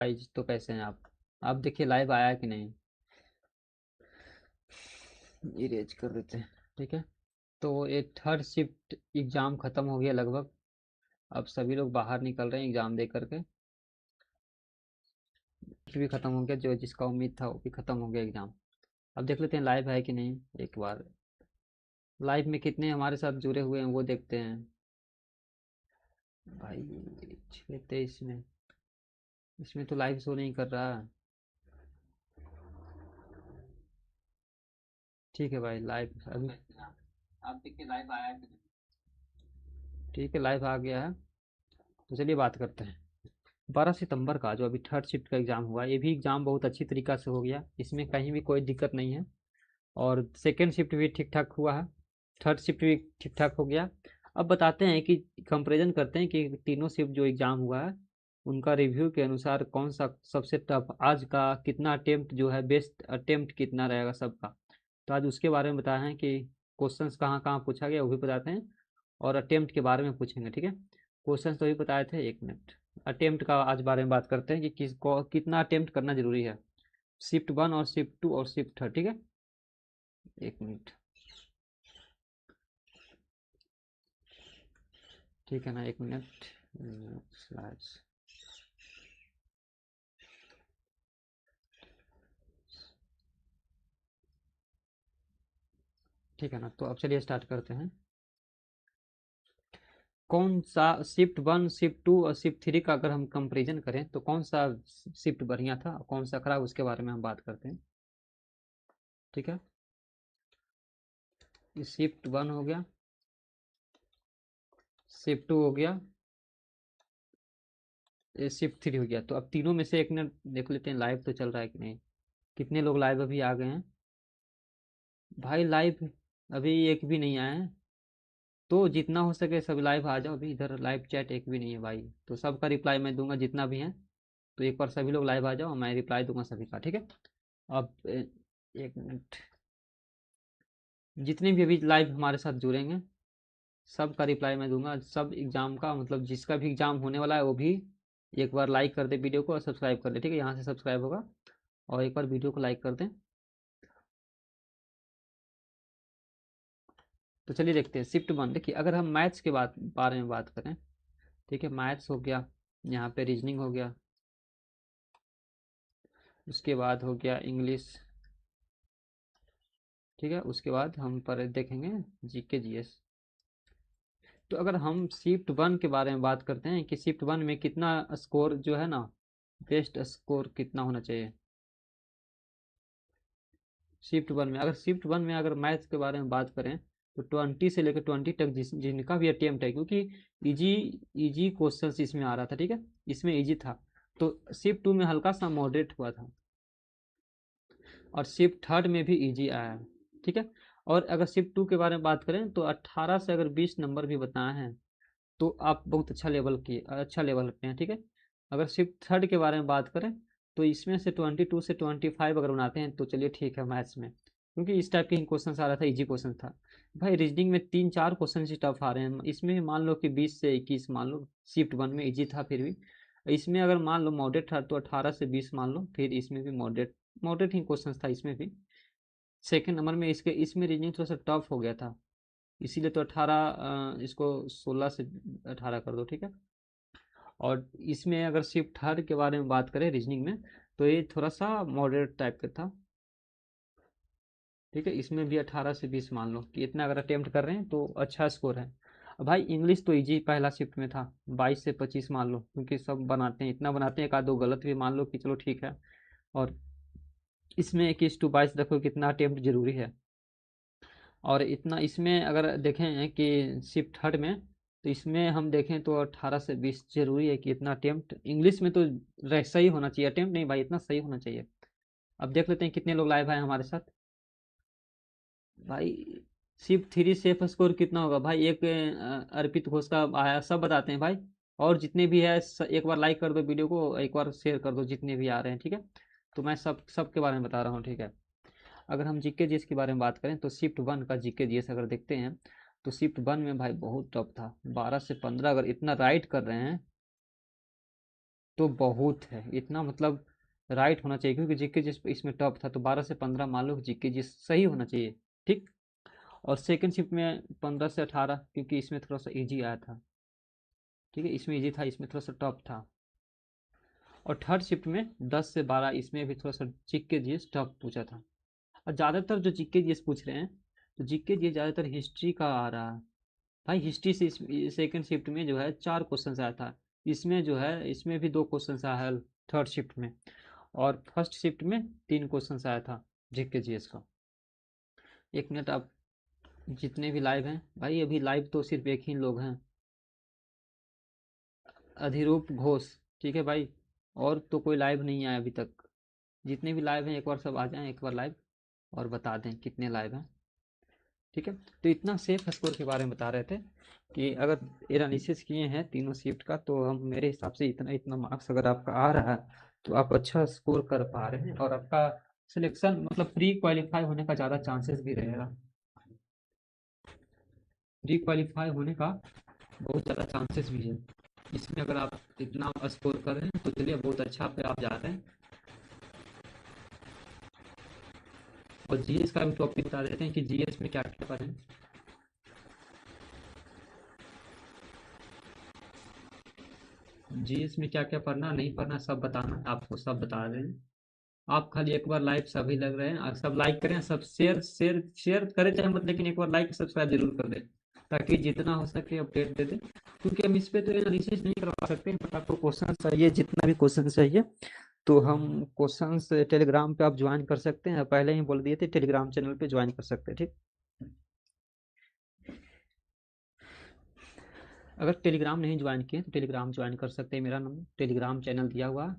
Guys तो कैसे हैं आप देखिए लाइव आया कि नहीं। इरेज कर देते हैं। ठीक है। तो ये थर्ड शिफ्ट एग्ज़ाम ख़त्म हो गया लगभग। अब सभी लोग बाहर निकल रहे हैं एग्ज़ाम दे करके। भी ख़त्म हो गया, जो जिसका उम्मीद था वो भी ख़त्म हो गया एग्ज़ाम। अब देख लेते हैं लाइव है कि नहीं एक बार। लाइव में कितने हमारे साथ जुड़े हुए हैं वो देखते हैं। भाई 6-23 में, इसमें तो लाइव शो नहीं कर रहा। ठीक है भाई, लाइव अभी आप देखिए लाइव आया कि नहीं। ठीक है, लाइव आ गया है। तो चलिए बात करते हैं। 12 सितंबर का जो अभी थर्ड शिफ्ट का एग्ज़ाम हुआ, ये भी एग्ज़ाम बहुत अच्छी तरीक़ा से हो गया, इसमें कहीं भी कोई दिक्कत नहीं है। और सेकंड शिफ्ट भी ठीक ठाक हुआ है, थर्ड शिफ्ट भी ठीक ठाक हो गया। अब बताते हैं कि कंपैरिजन करते हैं कि तीनों शिफ्ट जो एग्ज़ाम हुआ है उनका रिव्यू के अनुसार कौन सा सबसे टफ, आज का कितना अटेम्प्ट जो है, बेस्ट अटेम्प्ट कितना रहेगा सबका। तो आज उसके बारे में बताए हैं कि क्वेश्चंस कहाँ कहाँ पूछा गया वो भी बताते हैं, और अटेम्प्ट के बारे में पूछेंगे। ठीक है। क्वेश्चन तो भी बताए थे, 1 मिनट। अटेम्प्ट का आज बारे में बात करते हैं कि किसको कितना अटेम्प्ट करना जरूरी है, शिफ्ट 1 और शिफ्ट 2 और शिफ्ट 3। ठीक है। 1 मिनट। ठीक है ना, 1 मिनट। स्लाइड्स। ठीक है ना, तो अब चलिए स्टार्ट करते हैं। कौन सा शिफ्ट 1, शिफ्ट 2 और शिफ्ट 3 का अगर हम कंपेरिजन करें तो कौन सा शिफ्ट बढ़िया था और कौन सा खराब, उसके बारे में हम बात करते हैं। ठीक है। ये शिफ्ट 1 हो गया, शिफ्ट 2 हो गया, ये शिफ्ट 3 हो गया। तो अब तीनों में से एक मिनट देख लेते हैं लाइव तो चल रहा है कि नहीं। कितने लोग लाइव अभी आ गए हैं भाई। लाइव अभी एक भी नहीं आया है, तो जितना हो सके सब लाइव आ जाओ। अभी इधर लाइव चैट एक भी नहीं है भाई, तो सबका रिप्लाई मैं दूंगा जितना भी है। तो एक बार सभी लोग लाइव आ जाओ, मैं रिप्लाई दूंगा सभी का। ठीक है। अब 1 मिनट। जितने भी अभी लाइव हमारे साथ जुड़ेंगे सबका रिप्लाई मैं दूंगा। सब एग्जाम का मतलब जिसका भी एग्जाम होने वाला है वो भी एक बार लाइक कर दे वीडियो को और सब्सक्राइब कर दे। ठीक है, यहाँ से सब्सक्राइब होगा और एक बार वीडियो को लाइक कर दें। तो चलिए देखते हैं शिफ्ट 1। देखिए अगर हम मैथ्स के बारे में बात करें, ठीक है, मैथ्स हो गया, यहाँ पे रीजनिंग हो गया, उसके बाद हो गया इंग्लिश। ठीक है, उसके बाद हम पर देखेंगे जीके जीएस। तो अगर हम शिफ्ट 1 के बारे में बात करते हैं कि शिफ्ट 1 में कितना स्कोर जो है ना, बेस्ट स्कोर कितना होना चाहिए शिफ्ट 1 में। अगर शिफ्ट 1 में अगर मैथ्स के बारे में बात करें तो 20 से लेकर 20 तक जिनका भी अटेम्प्ट है, क्योंकि इजी इजी क्वेश्चन इसमें आ रहा था। ठीक है, इसमें इजी था। तो शिफ्ट 2 में हल्का सा मॉडरेट हुआ था, और शिफ्ट थर्ड में भी इजी आया है। ठीक है। और अगर शिफ्ट 2 के बारे में बात करें तो 18 से अगर 20 नंबर भी बताए हैं तो आप बहुत अच्छा लेवल पे हैं। ठीक है। अगर शिफ्ट थर्ड के बारे में बात करें तो इसमें से 22 से 25 अगर बनाते हैं तो चलिए ठीक है मैथ्स में, क्योंकि इस टाइप के क्वेश्चन आ रहा था, इजी क्वेश्चन था। भाई रीजनिंग में 3-4 क्वेश्चन ही टफ आ रहे हैं, इसमें मान लो कि 20 से 21 मान लो, शिफ्ट 1 में इजी था फिर भी। इसमें अगर मान लो मॉडरेट था तो 18 से 20 मान लो, फिर इसमें भी मॉडरेट मॉडरेट ही क्वेश्चन था इसमें भी। सेकंड नंबर में इसके इसमें रीजनिंग थोड़ा सा टफ हो गया था, इसीलिए तो 18, इसको 16 से 18 कर दो। ठीक है। और इसमें अगर शिफ्ट थर्ड के बारे में बात करें रीजनिंग में तो ये थोड़ा सा मॉडरेट टाइप का था। ठीक है, इसमें भी 18 से 20 मान लो कि इतना अगर अटेम्प्ट कर रहे हैं तो अच्छा स्कोर है। अब भाई इंग्लिश तो इजी पहला शिफ्ट में था, 22 से 25 मान लो, क्योंकि सब बनाते हैं, इतना बनाते हैं, एक आध दो गलत भी मान लो कि चलो ठीक है। और इसमें 21 to 22 देखो कितना अटेम्प्ट जरूरी है। और इतना इसमें अगर देखें कि शिफ्ट थर्ड में, तो इसमें हम देखें तो 18 से 20 जरूरी है कि इतना अटेम्प्ट इंग्लिश में तो सही होना चाहिए। अटेम्प्ट नहीं भाई, इतना सही होना चाहिए। अब देख लेते हैं कितने लोग लाइव आए हमारे साथ भाई। शिफ्ट 3 सेफ स्कोर कितना होगा भाई, एक अर्पित घोष का आया, सब बताते हैं भाई। और जितने भी है एक बार लाइक कर दो वीडियो को, एक बार शेयर कर दो जितने भी आ रहे हैं। ठीक है, तो मैं सब के बारे में बता रहा हूँ। ठीक है। अगर हम जीके जीएस के बारे में बात करें तो शिफ्ट 1 का जीके जीएस अगर देखते हैं तो शिफ्ट 1 में भाई बहुत टफ था, 12 से 15 अगर इतना राइट कर रहे हैं तो बहुत है इतना, मतलब राइट होना चाहिए, क्योंकि जीके जिस इसमें टॉप था तो 12 से 15 मान लो जीके जिस सही होना चाहिए। ठीक। और सेकंड शिफ्ट में 15 से 18, क्योंकि इसमें थोड़ा सा इजी आया था। ठीक है, इसमें इजी था, इसमें थोड़ा सा टफ था। और थर्ड शिफ्ट में 10 से 12, इसमें भी थोड़ा सा जीके जीएस टफ पूछा था। और ज़्यादातर जो जीके जीएस पूछ रहे हैं, तो जीके जीएस ज़्यादातर हिस्ट्री का आ रहा है। भाई हिस्ट्री से सेकंड शिफ्ट में जो है 4 क्वेश्चन आया था। इसमें जो है इसमें भी 2 क्वेश्चन आया है थर्ड शिफ्ट में। और फर्स्ट शिफ्ट में 3 क्वेश्चन आया था जीके जीएस का। 1 मिनट, आप जितने भी लाइव हैं भाई, अभी लाइव तो सिर्फ एक ही लोग हैं, अधिरूप घोष। ठीक है भाई, और तो कोई लाइव नहीं आया अभी तक। जितने भी लाइव हैं एक बार सब आ जाएं एक बार लाइव, और बता दें कितने लाइव हैं। ठीक है, तो इतना सेफ स्कोर के बारे में बता रहे थे कि अगर एनालिसिस किए हैं तीनों शिफ्ट का, तो हम मेरे हिसाब से इतना इतना मार्क्स अगर आपका आ रहा है तो आप अच्छा स्कोर कर पा रहे हैं, और आपका सिलेक्शन मतलब प्री क्वालिफाई होने का ज़्यादा चांसेस भी रहेगा। प्री क्वालिफाई होने का बहुत ज़्यादा चांसेस भी है इसमें, अगर आप इतना स्कोर कर रहे हैं तो चलिए बहुत अच्छा पे आप जा रहे हैं। और जीएस का भी टॉपिक बता देते हैं कि जीएस में क्या क्या पढ़ें। जीएस में क्या क्या पढ़ना नहीं पढ़ना सब बताना, आपको सब बता रहे हैं। आप खाली एक बार लाइक, सभी लग रहे हैं, और सब लाइक करें, सब शेयर शेयर शेयर करें चाहे मत, लेकिन एक बार लाइक सब्सक्राइब जरूर कर दें, ताकि जितना हो सके अपडेट दे दें। क्योंकि हम इस पे तो एनालिसिस नहीं करवा सकते, बट आपको क्वेश्चन चाहिए, जितना भी क्वेश्चन चाहिए तो हम क्वेश्चंस टेलीग्राम पे आप ज्वाइन कर सकते हैं, पहले ही बोल दिए थे टेलीग्राम चैनल पे ज्वाइन कर सकते हैं। ठीक। अगर टेलीग्राम नहीं ज्वाइन किए तो टेलीग्राम ज्वाइन कर सकते हैं, मेरा नंबर टेलीग्राम चैनल दिया हुआ है।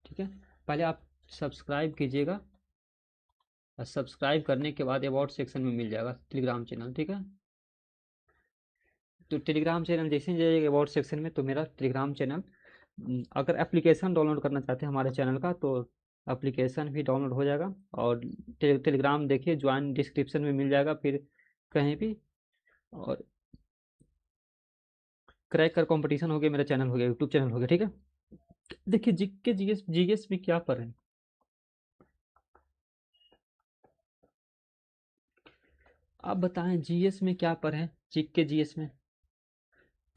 ठीक है, पहले आप सब्सक्राइब कीजिएगा, और सब्सक्राइब करने के बाद अबाउट सेक्शन में मिल जाएगा टेलीग्राम चैनल। ठीक है, तो टेलीग्राम चैनल जैसे ही जाइएगा अबाउट सेक्शन में, तो मेरा टेलीग्राम चैनल, अगर एप्लीकेशन डाउनलोड करना चाहते हैं हमारे चैनल का तो एप्लीकेशन भी डाउनलोड हो जाएगा। और टेलीग्राम देखिए ज्वाइन डिस्क्रिप्शन में मिल जाएगा, फिर कहीं भी। और क्रैक कर कंपटीशन हो गया, मेरा चैनल हो गया, यूट्यूब चैनल हो गया। ठीक है, देखिए जीके जीएस जीएस में क्या पढ़ें, आप बताएं जीएस में क्या पढ़ें। जीके जीएस में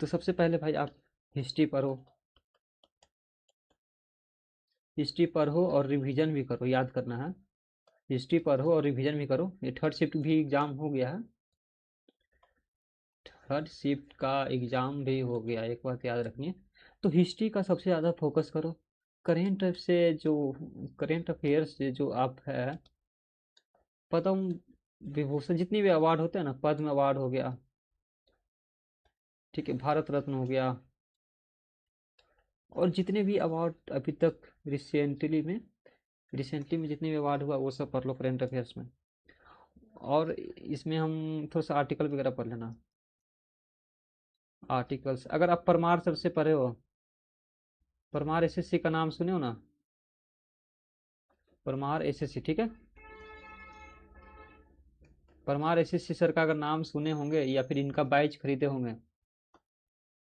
तो सबसे पहले भाई आप हिस्ट्री पढ़ो, हिस्ट्री पढ़ो और रिवीजन भी करो, याद करना है। हिस्ट्री पढ़ो और रिवीजन भी करो। ये थर्ड शिफ्ट भी एग्जाम हो गया है, थर्ड शिफ्ट का एग्जाम भी हो गया, एक बात याद रखनी है। तो हिस्ट्री का सबसे ज़्यादा फोकस करो। करेंट से जो करेंट अफेयर्स से जो आप है, पद्म विभूषण जितनी भी अवार्ड होते हैं ना, पद्म अवार्ड हो गया, ठीक है, भारत रत्न हो गया, और जितने भी अवार्ड अभी तक रिसेंटली में जितने भी अवार्ड हुआ वो सब पढ़ लो करेंट अफेयर्स में। और इसमें हम थोड़ा सा आर्टिकल वगैरह पढ़ लेना। आर्टिकल्स अगर आप परमार सर से पढ़े हो, परमार एसएससी का नाम सुने हो ना, परमार एसएससी। ठीक है, परमार एसएससी सर का अगर नाम सुने होंगे या फिर इनका बैच खरीदे होंगे,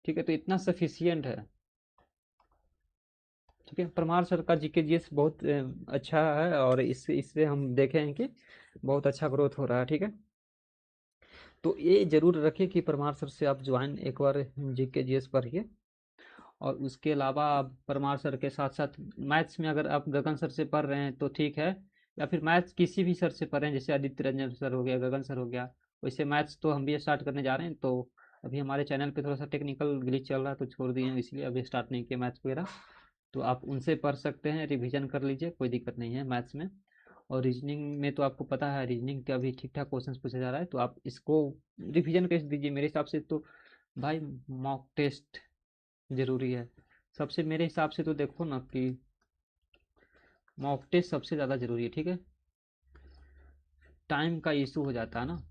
ठीक है, तो इतना सफिशियंट है। ठीक है, परमार सर का जीके जीएस बहुत अच्छा है, और इससे इससे हम देखे हैं कि बहुत अच्छा ग्रोथ हो रहा है। ठीक है, तो ये जरूर रखिए कि परमार सर से आप ज्वाइन एक बार जीके जीएस पढ़िए। और उसके अलावा आप परमार सर के साथ साथ मैथ्स में अगर आप गगन सर से पढ़ रहे हैं तो ठीक है, या फिर मैथ्स किसी भी सर से पढ़ रहे हैं, जैसे आदित्य रंजन सर हो गया, गगन सर हो गया, वैसे मैथ्स तो हम भी स्टार्ट करने जा रहे हैं। तो अभी हमारे चैनल पे थोड़ा सा टेक्निकल ग्लिच चल रहा है तो छोड़ दिए हैं, इसलिए अभी स्टार्ट नहीं किया मैथ्स वगैरह। तो आप उनसे पढ़ सकते हैं, रिविजन कर लीजिए, कोई दिक्कत नहीं है मैथ्स में। और रीजनिंग में तो आपको पता है रीजनिंग का भी ठीक ठाक क्वेश्चन पूछा जा रहा है, तो आप इसको रिविजन कर दीजिए मेरे हिसाब से तो। भाई मॉक टेस्ट जरूरी है सबसे, मेरे हिसाब से तो देखो ना कि मॉक टेस्ट सबसे ज़्यादा जरूरी है। ठीक है, टाइम का इशू हो जाता है ना,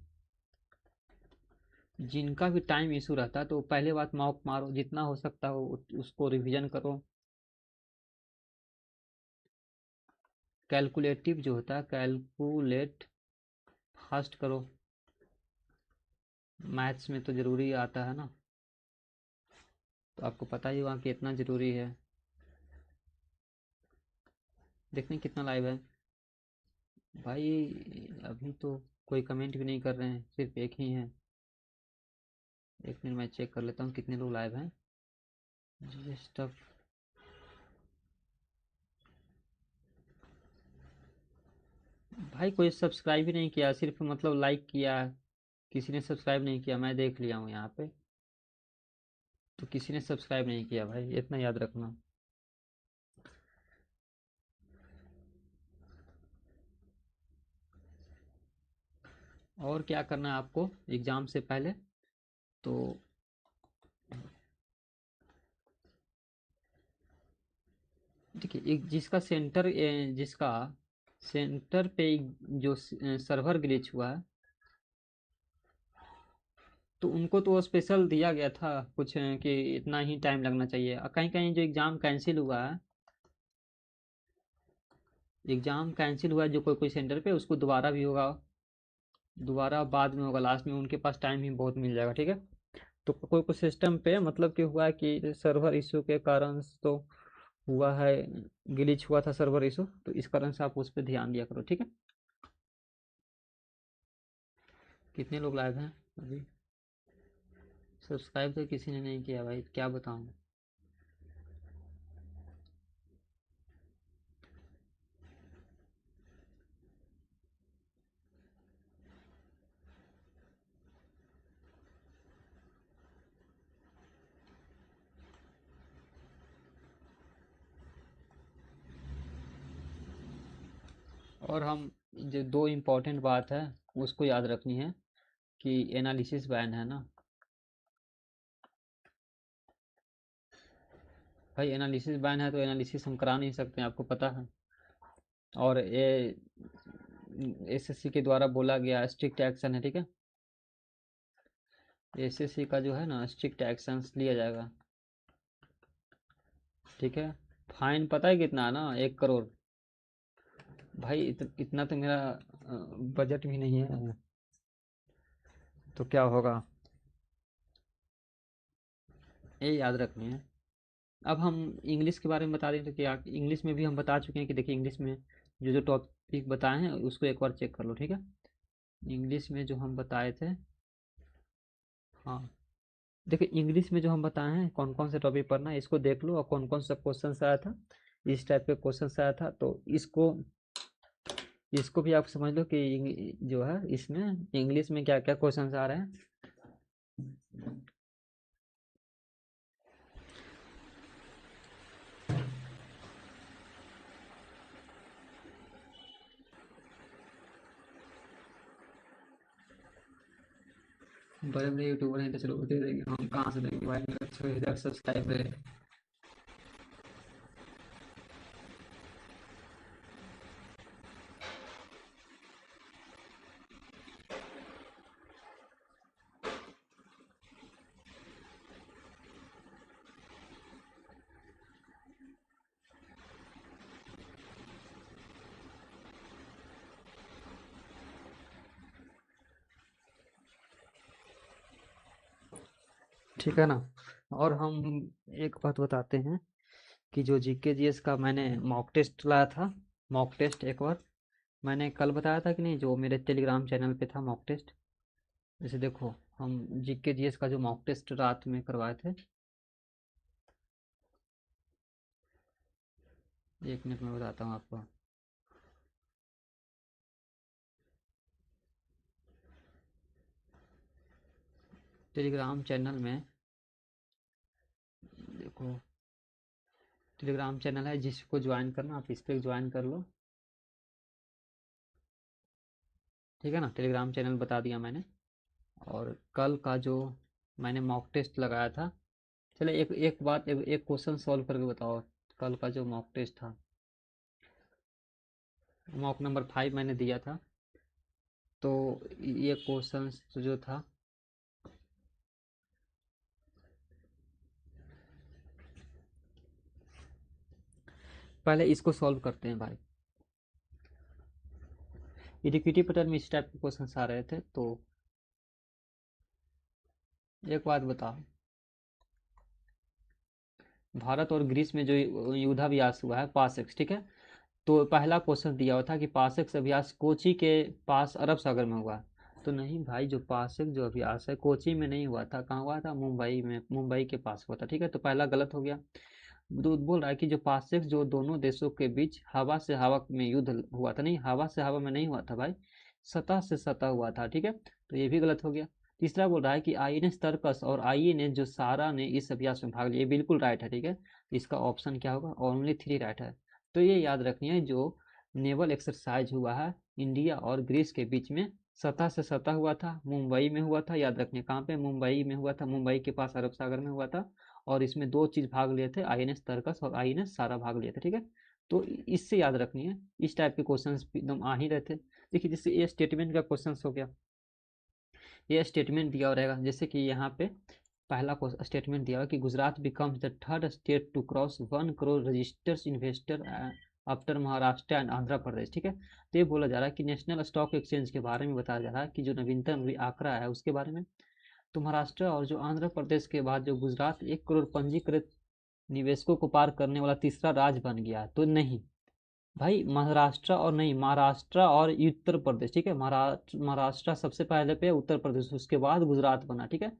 जिनका भी टाइम इशू रहता है तो पहले बात मॉक मारो, जितना हो सकता हो उसको रिवीजन करो। कैलकुलेटिव जो होता है कैलकुलेट फास्ट करो, मैथ्स में तो जरूरी आता है ना। तो आपको पता ही होगा कि इतना ज़रूरी है। देखने कितना लाइव है भाई। अभी तो कोई कमेंट भी नहीं कर रहे हैं, सिर्फ एक ही है। एक मिनट मैं चेक कर लेता हूँ कितने लोग लाइव हैं। जी स्टफ। भाई कोई सब्सक्राइब ही नहीं किया, सिर्फ मतलब लाइक किया। किसी ने सब्सक्राइब नहीं किया, मैं देख लिया हूँ यहाँ पे। तो किसी ने सब्सक्राइब नहीं किया भाई, इतना याद रखना। और क्या करना है आपको एग्ज़ाम से पहले? तो देखिए, एक जिसका सेंटर पे जो सर्वर ग्लिच हुआ है, तो उनको तो स्पेशल दिया गया था कुछ कि इतना ही टाइम लगना चाहिए। कहीं कहीं जो एग्ज़ाम कैंसिल हुआ है जो कोई कोई सेंटर पे, उसको दोबारा भी होगा। दोबारा बाद में होगा, लास्ट में उनके पास टाइम ही बहुत मिल जाएगा, ठीक है। तो कोई कोई सिस्टम पे मतलब कि हुआ है कि सर्वर इशू के कारण तो हुआ है, ग्लिच हुआ था सर्वर इशू, तो इस कारण से आप उस पर ध्यान दिया करो, ठीक है। कितने लोग लाइव हैं अभी? सब्सक्राइब तो किसी ने नहीं किया भाई, क्या बताऊँ। और हम जो दो इम्पोर्टेंट बात है उसको याद रखनी है कि एनालिसिस बैन है ना भाई। एनालिसिस बैन है तो एनालिसिस हम करा नहीं सकते हैं, आपको पता है। और ये एसएससी के द्वारा बोला गया स्ट्रिक्ट एक्शन है, ठीक है। एसएससी का जो है ना स्ट्रिक्ट एक्शन लिया जाएगा, ठीक है। फाइन पता है कितना है ना? 1 करोड़। भाई इतना तो मेरा बजट भी नहीं है, तो क्या होगा, ये याद रखनी है। अब हम इंग्लिश के बारे में बता दें तो क्या, इंग्लिश में भी हम बता चुके हैं कि देखिए, इंग्लिश में जो जो टॉपिक बताए हैं उसको एक बार चेक कर लो, ठीक है। इंग्लिश में जो हम बताए थे, हाँ, देखिए इंग्लिश में जो हम बताए हैं कौन कौन से टॉपिक पढ़ना है इसको देख लो, और कौन कौन सा क्वेश्चन आया था, इस टाइप के क्वेश्चन आया था, तो इसको इसको भी आप समझ लो कि जो है इसमें इंग्लिश में क्या क्या क्वेश्चन आ रहे हैं। बड़े बड़े यूट्यूबर हैं तो चलो दे देंगे, हम कहाँ से देंगे भाई, मेरा 6000 सब्सक्राइबर है। ठीक है ना। और हम एक बात बताते हैं कि जो जीके जीएस का मैंने मॉक टेस्ट लाया था, मॉक टेस्ट एक बार मैंने कल बताया था कि नहीं, जो मेरे टेलीग्राम चैनल पे था मॉक टेस्ट। जैसे देखो, हम जीके जीएस का जो मॉक टेस्ट रात में करवाए थे, 1 मिनट में बताता हूँ आपको। टेलीग्राम चैनल में देखो, टेलीग्राम चैनल है, जिसको ज्वाइन करना आप इस पर ज्वाइन कर लो, ठीक है ना। टेलीग्राम चैनल बता दिया मैंने। और कल का जो मैंने मॉक टेस्ट लगाया था, चलो एक एक बात, एक क्वेश्चन सॉल्व करके बताओ। कल का जो मॉक टेस्ट था, मॉक नंबर 5 मैंने दिया था, तो ये क्वेश्चन जो था, पहले इसको सॉल्व करते हैं भाई। इडिक्विटी पैटर्न में इस टाइप के क्वेश्चन आ रहे थे, तो एक बात बताओ, भारत और ग्रीस में जो युद्धाभ्यास हुआ है पासेक्स, ठीक है। तो पहला क्वेश्चन दिया हुआ था कि पासेक्स अभ्यास कोची के पास अरब सागर में हुआ। तो नहीं भाई, जो पासेक्स जो अभ्यास है कोची में नहीं हुआ था, कहाँ हुआ था, मुंबई में, मुंबई के पास हुआ था, ठीक है। तो पहला गलत हो गया। बोल रहा है कि जो पासेक्स जो दोनों देशों के बीच हवा से हवा में युद्ध हुआ था, नहीं हवा से हवा में नहीं हुआ था भाई, सतह से सतह हुआ था, ठीक है। तो ये भी गलत हो गया। तीसरा बोल रहा है कि आईएनएस तर्कस और आईएनएस जो सारा ने इस अभ्यास में भाग लिया, ये बिल्कुल राइट है, ठीक है। इसका ऑप्शन क्या होगा, ओनली 3 राइट है। तो ये याद रखनी है, जो नेवल एक्सरसाइज हुआ है इंडिया और ग्रीस के बीच में, सतह से सतह हुआ था, मुंबई में हुआ था, याद रखने कहाँ पे, मुंबई में हुआ था, मुंबई के पास अरब सागर में हुआ था। और इसमें 2 चीज भाग लिए थे, आईएनएस तर्कस और आईएनएस सारा भाग लिए थे, ठीक है। तो इससे याद रखनी है, इस टाइप के क्वेश्चन एकदम आ ही रहे थे। देखिए जैसे ये स्टेटमेंट का क्वेश्चन हो गया, ये स्टेटमेंट दिया हुआ रहेगा, जैसे कि यहाँ पे पहला स्टेटमेंट दिया हुआ कि Gujarat becomes the third state to cross 1 crore registers investor after Maharashtra and Andhra Pradesh, ठीक है। तो ये बोला जा रहा है कि नेशनल स्टॉक एक्सचेंज के बारे में बताया जा रहा है कि जो नवीनतम आंकड़ा है उसके बारे में। तो महाराष्ट्र और जो आंध्र प्रदेश के बाद जो गुजरात 1 करोड़ पंजीकृत निवेशकों को पार करने वाला तीसरा राज्य बन गया। तो नहीं भाई, महाराष्ट्र और नहीं, महाराष्ट्र और उत्तर प्रदेश, ठीक है। महाराष्ट्र सबसे पहले पे, उत्तर प्रदेश उसके बाद गुजरात बना, ठीक है।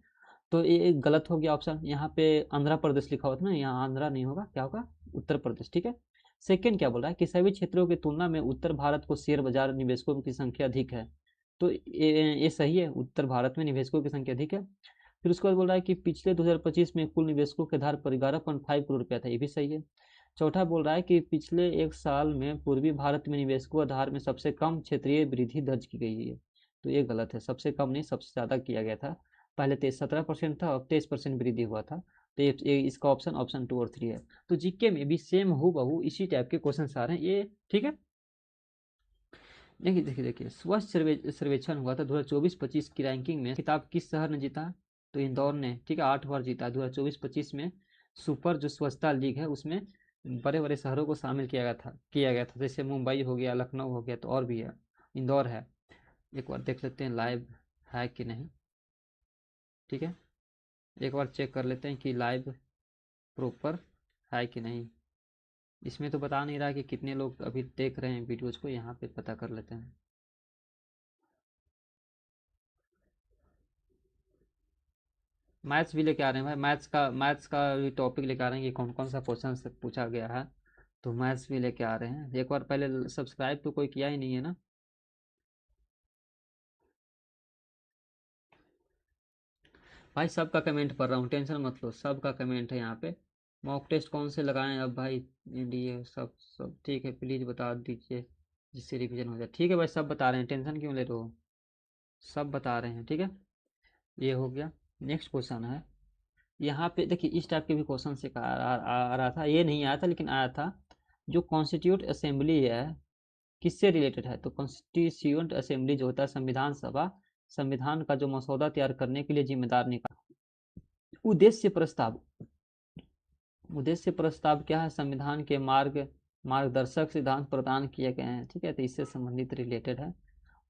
तो ये गलत हो गया ऑप्शन, यहाँ पे आंध्र प्रदेश लिखा हुआ था ना, यहाँ आंध्रा नहीं होगा, क्या होगा, उत्तर प्रदेश, ठीक है। सेकंड क्या बोल रहा है कि सभी क्षेत्रों की तुलना में उत्तर भारत को शेयर बाजार निवेशकों की संख्या अधिक है। तो ये सही है, उत्तर भारत में निवेशकों की संख्या अधिक है। फिर उसके बाद बोल रहा है कि पिछले 2025 में कुल निवेशकों के आधार पर 11.5 करोड़ रुपया था, ये भी सही है। चौथा बोल रहा है कि पिछले 1 साल में पूर्वी भारत में निवेशकों आधार में सबसे कम क्षेत्रीय वृद्धि दर्ज की गई है। तो ये गलत है, सबसे कम नहीं सबसे ज़्यादा किया गया था। पहले 17% था, अब 23% वृद्धि हुआ था। तो ये इसका ऑप्शन 2 और 3 है। तो जीके में भी सेम हूबहू इसी टाइप के क्वेश्चन आ रहे हैं ये, ठीक है। देखिए देखिए देखिए, स्वच्छ सर्वेक्षण हुआ था 2024-25 की रैंकिंग में खिताब किस शहर ने जीता। तो इंदौर ने, ठीक है, 8 बार जीता। 2024-25 में सुपर जो स्वच्छता लीग है उसमें बड़े बड़े शहरों को शामिल किया गया था, जैसे मुंबई हो गया, लखनऊ हो गया, तो और भी है, इंदौर है। एक बार देख लेते हैं लाइव है कि नहीं, ठीक है। एक बार चेक कर लेते हैं कि लाइव प्रॉपर है कि नहीं। इसमें तो बता नहीं रहा कि कितने लोग अभी देख रहे हैं वीडियोज़ को, यहाँ पे पता कर लेते हैं। मैथ्स भी लेके आ रहे हैं भाई, मैथ्स का भी टॉपिक लेके आ रहे हैं कि कौन कौन सा क्वेश्चन से पूछा गया है। तो मैथ्स भी लेके आ रहे हैं। एक बार पहले सब्सक्राइब तो कोई किया ही नहीं है ना। भाई सबका कमेंट पढ़ रहा हूँ, टेंशन मत लो, सबका कमेंट है यहाँ पे। मॉक टेस्ट कौन से लगाएं अब भाई, एनडीए सब सब ठीक है, प्लीज़ बता दीजिए जिससे रिवीजन हो जाए। ठीक है भाई, सब बता रहे हैं, टेंशन क्यों ले रहे हो, सब बता रहे हैं, ठीक है। ये हो गया। नेक्स्ट क्वेश्चन है, यहाँ पे देखिए इस टाइप के भी क्वेश्चन से आ रहा था, ये नहीं आया था लेकिन आया था। जो कॉन्स्टिट्यूट असेंबली है किससे रिलेटेड है। तो कॉन्स्टिट्यूएंट असेंबली जो होता है संविधान सभा, संविधान का जो मसौदा तैयार करने के लिए जिम्मेदार निकाय। उद्देश्य प्रस्ताव, उद्देश्य प्रस्ताव क्या है, संविधान के मार्गदर्शक सिद्धांत प्रदान किए गए हैं, ठीक है। तो इससे संबंधित रिलेटेड है।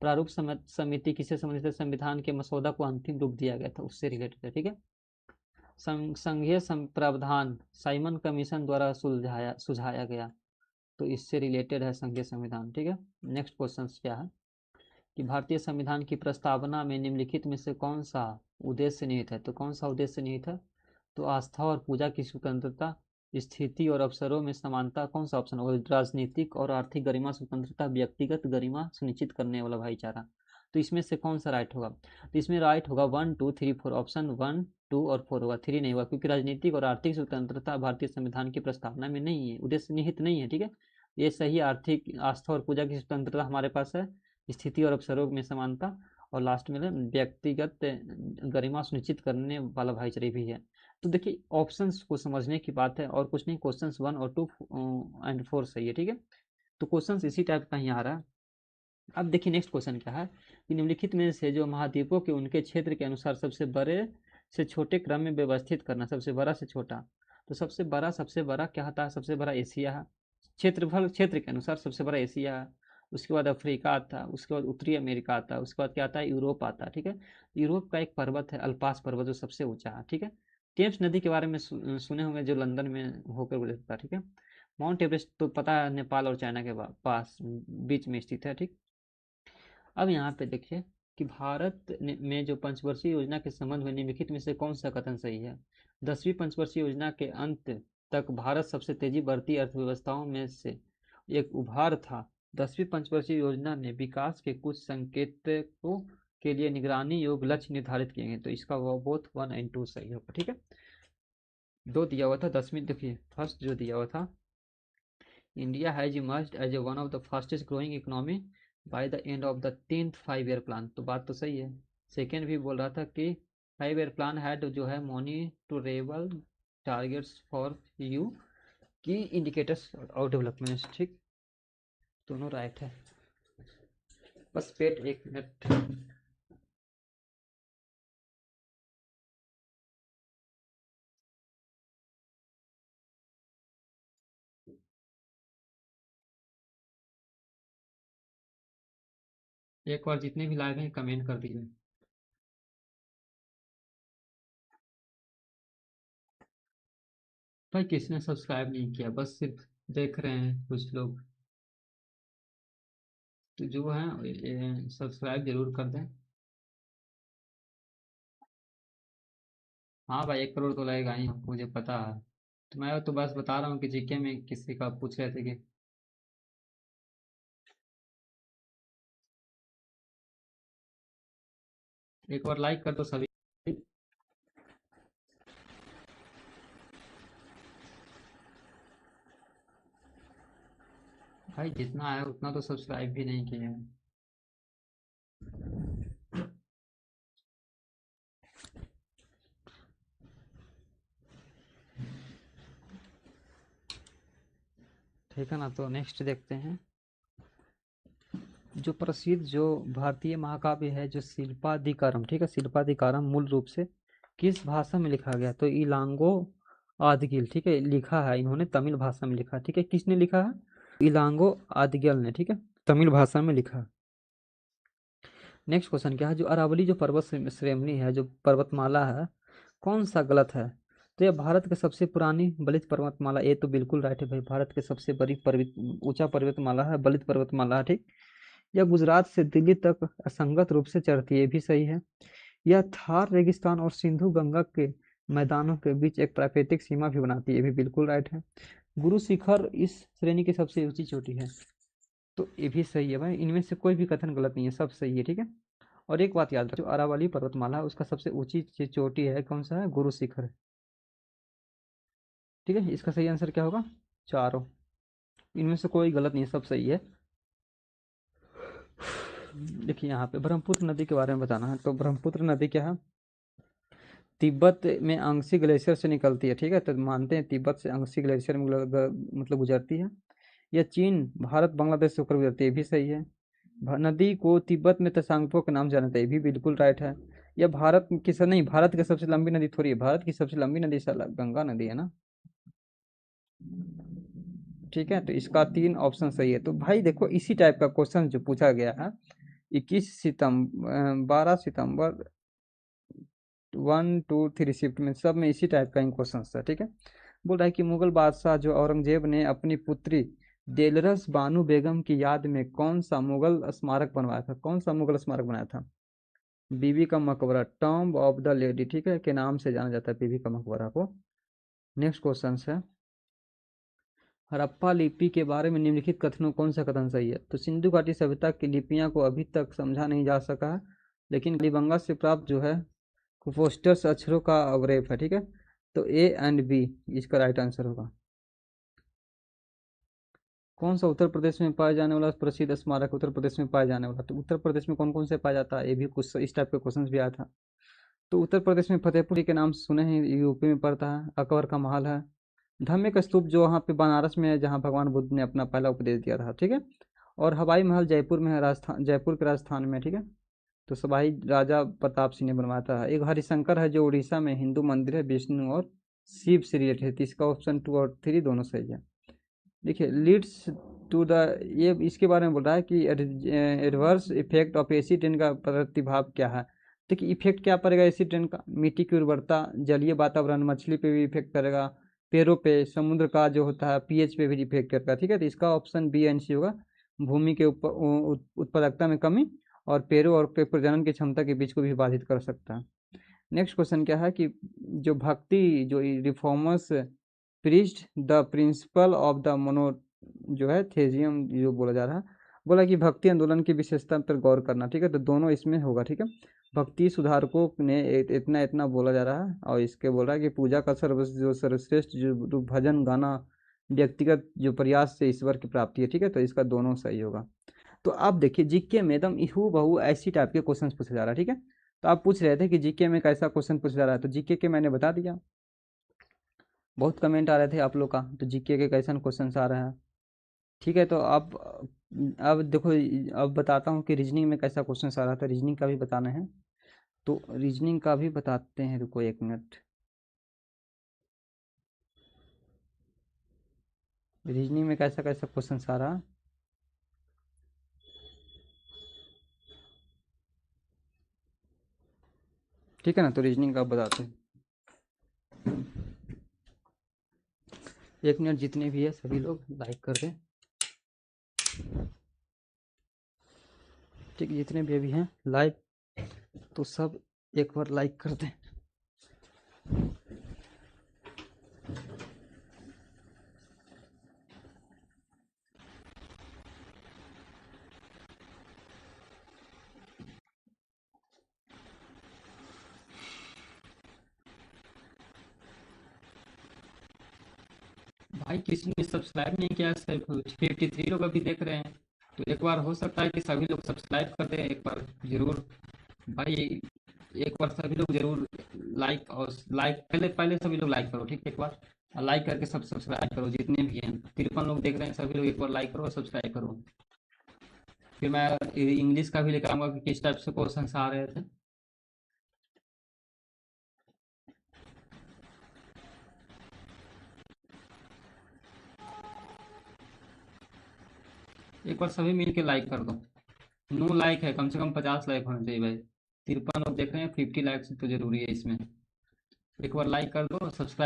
प्रारूप समिति किससे संबंधित है, संविधान के मसौदा को अंतिम रूप दिया गया था उससे रिलेटेड है, ठीक है। संघीय प्रावधान साइमन कमीशन द्वारा सुझाया गया, तो इससे रिलेटेड है संघीय संविधान, ठीक है। नेक्स्ट क्वेश्चन क्या है कि भारतीय संविधान की प्रस्तावना में निम्नलिखित में से कौन सा उद्देश्य निहित है। तो कौन सा उद्देश्य निहित है, तो आस्था और पूजा की स्वतंत्रता, स्थिति और अवसरों में समानता, कौन सा ऑप्शन होगा, राजनीतिक और आर्थिक गरिमा स्वतंत्रता, व्यक्तिगत गरिमा सुनिश्चित करने वाला भाईचारा। तो इसमें से कौन सा राइट होगा, तो इसमें राइट होगा 1 2 3 4, ऑप्शन 1 2 और 4 होगा, 3 नहीं होगा, क्योंकि राजनीतिक और आर्थिक स्वतंत्रता भारतीय संविधान की प्रस्तावना में नहीं है, उद्देश्य निहित नहीं है, ठीक है। ये सही, आर्थिक आस्था और पूजा की स्वतंत्रता हमारे पास है, स्थिति और अवसरों में समानता, और लास्ट में व्यक्तिगत गरिमा सुनिश्चित करने वाला भाईचारा भी है। तो देखिए ऑप्शंस को समझने की बात है और कुछ नहीं, क्वेश्चंस 1 और 2 एंड 4 सही है, ठीक है। तो क्वेश्चंस इसी टाइप का ही आ रहा है। अब देखिए नेक्स्ट क्वेश्चन क्या है कि निम्नलिखित में से जो महाद्वीपों के उनके क्षेत्र के अनुसार सबसे बड़े से छोटे क्रम में व्यवस्थित करना, सबसे बड़ा से छोटा। तो सबसे बड़ा क्या होता है, सबसे बड़ा एशिया है, क्षेत्रफल क्षेत्र के अनुसार सबसे बड़ा एशिया है। उसके बाद अफ्रीका आता है, उसके बाद उत्तरी अमेरिका आता है, उसके बाद क्या आता है, यूरोप आता है, ठीक है। यूरोप का एक पर्वत है अल्पास पर्वत जो सबसे ऊंचा है, ठीक है। टेम्स नदी के बारे में सुने होंगे, जो लंदन में होकर गुजरता है, ठीक है। माउंट एवरेस्ट तो पता है, नेपाल और चाइना के पास बीच में स्थित है, ठीक। अब यहाँ पे देखिए कि भारत में जो पंचवर्षीय योजना के संबंध में निम्नलिखित में से कौन सा कथन सही है। 10वीं पंचवर्षीय योजना के अंत तक भारत सबसे तेजी बढ़ती अर्थव्यवस्थाओं में से एक उभार था। 10वीं पंचवर्षीय योजना में विकास के कुछ संकेतकों के लिए निगरानी योग्य लक्ष्य निर्धारित किए गए, तो इसका बोथ 1 एंड 2 सही होगा, ठीक है। 2 दिया हुआ था 10वीं, देखिए फर्स्ट जो दिया हुआ था, India has emerged as a one of the fastest growing economy by the end of the 10th 5 year plan, तो बात तो सही है। सेकेंड भी बोल रहा था कि 5 ईयर प्लान हैड जो है मॉनिटरेबल टारगेट्स फॉर यू की इंडिकेटर्स ऑफ डेवलपमेंट, ठीक, दोनों राइट है। बस वेट 1 मिनट। एक बार जितने भी लाइव हैं कमेंट कर दीजिए। भाई किसने सब्सक्राइब नहीं किया, बस सिर्फ देख रहे हैं कुछ लोग, तो जो है सब्सक्राइब जरूर कर दें। हाँ भाई 1 करोड़ तो लगेगा ही, मुझे पता है। तो मैं तो बस बता रहा हूँ कि जीके में किसी का पूछ रहे थे कि एक बार लाइक कर दो सभी। भाई जितना है उतना तो सब्सक्राइब भी नहीं किए हैं। ठीक है ना, तो नेक्स्ट देखते हैं। जो प्रसिद्ध जो भारतीय महाकाव्य है जो शिल्पाधिकारम, ठीक है, शिल्पाधिकारम मूल रूप से किस भाषा में लिखा गया, तो इलांगो आदगिल, ठीक है, लिखा है इन्होंने तमिल भाषा में लिखा, ठीक है। किसने लिखा है? इलांगो आदगिल ने, ठीक है, तमिल भाषा में लिखा। नेक्स्ट क्वेश्चन क्या है, जो अरावली जो पर्वत श्रेणी है, जो पर्वतमाला है, कौन सा गलत है? तो यह भारत की सबसे पुरानी बलित पर्वतमाला, ये तो बिल्कुल राइट है भाई, भारत की सबसे बड़ी ऊंचा पर्वतमाला है, बलित पर्वतमाला है, ठीक। यह गुजरात से दिल्ली तक असंगत रूप से चढ़ती है, ये भी सही है। यह थार रेगिस्तान और सिंधु गंगा के मैदानों के बीच एक प्राकृतिक सीमा भी बनाती है, ये भी बिल्कुल राइट है। गुरु शिखर इस श्रेणी की सबसे ऊंची चोटी है, तो ये भी सही है भाई, इनमें से कोई भी कथन गलत नहीं है, सब सही है, ठीक है। और एक बात याद रखो, अरावली पर्वतमाला है उसका सबसे ऊंची चोटी है, कौन सा है? गुरु शिखर, ठीक है। इसका सही आंसर क्या होगा? चारों, इनमें से कोई गलत नहीं है, सब सही है। देखिए यहाँ पे ब्रह्मपुत्र नदी के बारे में बताना है, तो ब्रह्मपुत्र नदी क्या है? तिब्बत में अंगसी ग्लेशियर से निकलती है, ठीक है, तो मानते हैं तिब्बत से अंगसी ग्लेशियर में मतलब गुजरती है। यह चीन, भारत, बांग्लादेश से होकर गुजरती है, ये भी सही है। नदी को तिब्बत में तसांगपो के नाम जाना था, ये भी बिल्कुल राइट है। यह भारत की नहीं, भारत की सबसे लंबी नदी थोड़ी है, भारत की सबसे लंबी नदी गंगा नदी है ना, ठीक है। तो इसका 3 ऑप्शन सही है। तो भाई देखो इसी टाइप का क्वेश्चन जो पूछा गया है 21 सितंबर 12 सितंबर 1 2 3 शिफ्ट में, सब में इसी टाइप का क्वेश्चन था, ठीक है। बोल रहा है कि मुगल बादशाह जो औरंगजेब ने अपनी पुत्री देलरस बानो बेगम की याद में कौन सा मुगल स्मारक बनवाया था, कौन सा मुगल स्मारक बनाया था? बीबी का मकबरा, टॉम्ब ऑफ द लेडी, ठीक है, के नाम से जाना जाता है बीबी का मकबरा को। नेक्स्ट क्वेश्चन है, हड़प्पा लिपि के बारे में निम्नलिखित कथनों कौन सा कथन सही है? तो सिंधु घाटी सभ्यता की लिपियां को अभी तक समझा नहीं जा सका है, लेकिन कालीबंगा से प्राप्त जो है कुफोस्टर्स अक्षरों का अवरेप है, ठीक है। तो ए एंड बी इसका राइट आंसर होगा। कौन सा उत्तर प्रदेश में पाया जाने वाला प्रसिद्ध स्मारक, उत्तर प्रदेश में पाया जाने वाला, तो उत्तर प्रदेश में कौन कौन से पाया जाता है, ये भी कुछ इस टाइप के क्वेश्चन भी आया था। तो उत्तर प्रदेश में फतेहपुर के नाम सुने हैं, यूपी में पड़ता है, अकबर का महल है, धम्मिक स्तूप जो वहाँ पे बनारस में है जहाँ भगवान बुद्ध ने अपना पहला उपदेश दिया था, ठीक है। और हवाई महल जयपुर में है, राजस्थान, जयपुर के राजस्थान में, ठीक है। तो सवाई राजा प्रताप सिंह ने बनवाया था। एक हरिशंकर है जो उड़ीसा में हिंदू मंदिर है, विष्णु और शिव से रिलेटेड है, तो इसका ऑप्शन 2 और 3 दोनों सही है। देखिए लीड्स टू द, ये इसके बारे में बोल रहा है कि adverse effect of acid rain का प्रतिभाव क्या है? देखिए इफेक्ट क्या पड़ेगा एसिड रेन का, मिट्टी की उर्वरता, जलीय वातावरण, मछली पे भी इफेक्ट करेगा, पेड़ों पे, समुद्र का जो होता है पीएच पे भी इफेक्ट करेगा, ठीक है। तो इसका ऑप्शन बी एंड सी होगा, भूमि के उत्पादकता में कमी और पेड़ों और प्रजनन की क्षमता के बीच को भी बाधित कर सकता है। नेक्स्ट क्वेश्चन क्या है कि जो भक्ति जो reformers preached the principle of the mono जो है थेजियम जो बोला जा रहा है, बोला कि भक्ति आंदोलन की विशेषता पर गौर करना, ठीक है। तो दोनों इसमें होगा, ठीक है। भक्ति सुधारकों ने इतना इतना बोला जा रहा है और इसके बोल रहा है कि पूजा का सर्वश्रेष्ठ जो भजन गाना व्यक्तिगत जो प्रयास से ईश्वर की प्राप्ति है, ठीक है। तो इसका दोनों सही होगा। तो आप देखिए जीके में एकदम हू बहू ऐसी टाइप के क्वेश्चन पूछे जा रहा है, ठीक है। तो आप पूछ रहे थे कि जीके में कैसा क्वेश्चन पूछा जा रहा है, तो जीके के मैंने बता दिया, बहुत कमेंट आ रहे थे आप लोग का, तो जीके के कैसा क्वेश्चन आ रहा है, ठीक है। तो अब देखो, अब बताता हूँ कि रीजनिंग में कैसा क्वेश्चन आ रहा था, रीजनिंग का भी बताना है, तो रीजनिंग का भी बताते हैं, रुको 1 मिनट। रीजनिंग में कैसा कैसा क्वेश्चन आ रहा, ठीक है ना। तो रीजनिंग का अब बताते हैं, 1 मिनट, जितने भी है सभी लोग लाइक कर दें, ठीक है। जितने भी अभी हैं लाइव तो सब एक बार लाइक कर दें। भाई किसी ने सब्सक्राइब नहीं किया, सिर्फ 53 लोग अभी देख रहे हैं, तो एक बार हो सकता है कि सभी लोग सब्सक्राइब कर दें एक बार जरूर भाई, एक बार सभी लोग जरूर लाइक, और लाइक पहले पहले सभी लोग लाइक करो, ठीक है। एक बार लाइक करके सब सब्सक्राइब करो, जितने भी हैं 53 लोग देख रहे हैं, सभी लोग एक बार लाइक करो और सब्सक्राइब करो। फिर मैं इंग्लिश का भी लेकर आऊँगा कि किस टाइप से क्वेश्चन आ रहे थे। एक बार सभी मिल के लाइक कर दो, 9 लाइक है, कम से कम 50 लाइक होना चाहिए भाई, 53 लोग देख रहे हैं, 50 लाइक्स तो जरूरी है इसमें। एक बार लाइक कर दो, सब्सक्राइब